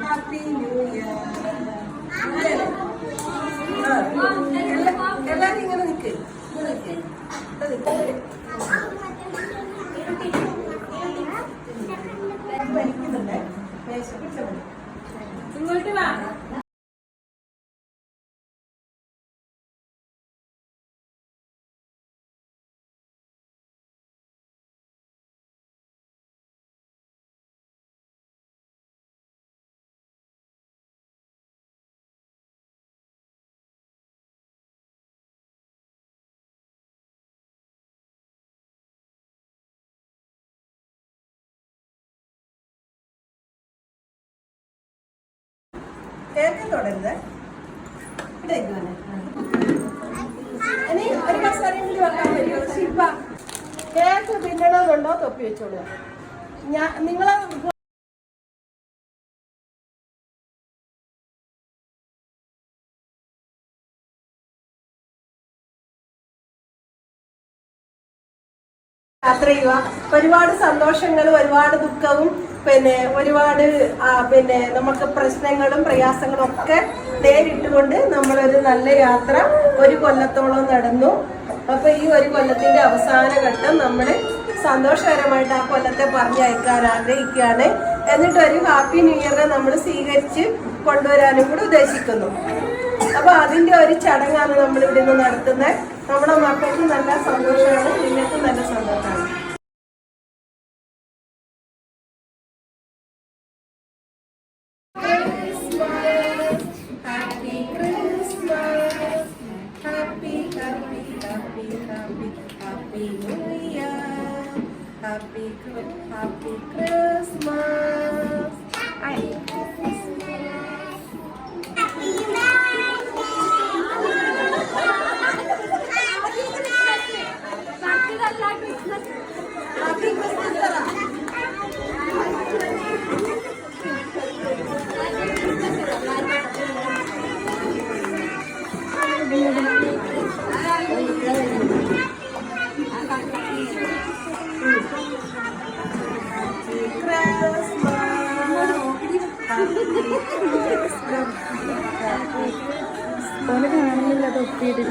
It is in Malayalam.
Happy new year. എല്ലാരും ഇങ്ങനെ നിൽക്ക്, വലിക്കുന്നുണ്ട്. ഇങ്ങോട്ട് വാ. കേക്ക് തുടരുത്. ഇനി ഒരു കസേരയും കൂടി വെക്കാൻ പറ്റുമോ? ശില്പ, കേക്ക് തിന്നണമെന്നുണ്ടോ? തൊപ്പി വെച്ചോളൂ. നിങ്ങളെ യാത്ര ചെയ്യുക. ഒരുപാട് സന്തോഷങ്ങളും ഒരുപാട് ദുഃഖവും ഒരുപാട് നമുക്ക് പ്രശ്നങ്ങളും പ്രയാസങ്ങളും ഒക്കെ നേരിട്ടുകൊണ്ട് നമ്മളൊരു നല്ല യാത്ര ഒരു കൊല്ലത്തോളം നടന്നു. അപ്പൊ ഈ ഒരു കൊല്ലത്തിന്റെ അവസാന ഘട്ടം നമ്മൾ സന്തോഷകരമായിട്ട് ആ കൊല്ലത്തെ പറഞ്ഞയക്കാൻ ആഗ്രഹിക്കുകയാണ്. എന്നിട്ട് ഒരു ഹാപ്പി ന്യൂ ഇയറിനെ നമ്മൾ സ്വീകരിച്ച് കൊണ്ടുവരാനും കൂടി ഉദ്ദേശിക്കുന്നു. അപ്പൊ അതിന്റെ ഒരു ചടങ്ങാണ് നമ്മൾ ഇവിടെ നിന്ന് നടത്തുന്നത്. നമ്മുടെ മക്കൾക്ക് നല്ല സന്തോഷമാണ്, നിങ്ങൾക്കും നല്ല സന്തോഷമാണ്. Happy Christmas. കാണുന്നില്ല തൊപ്പിയിട്ട്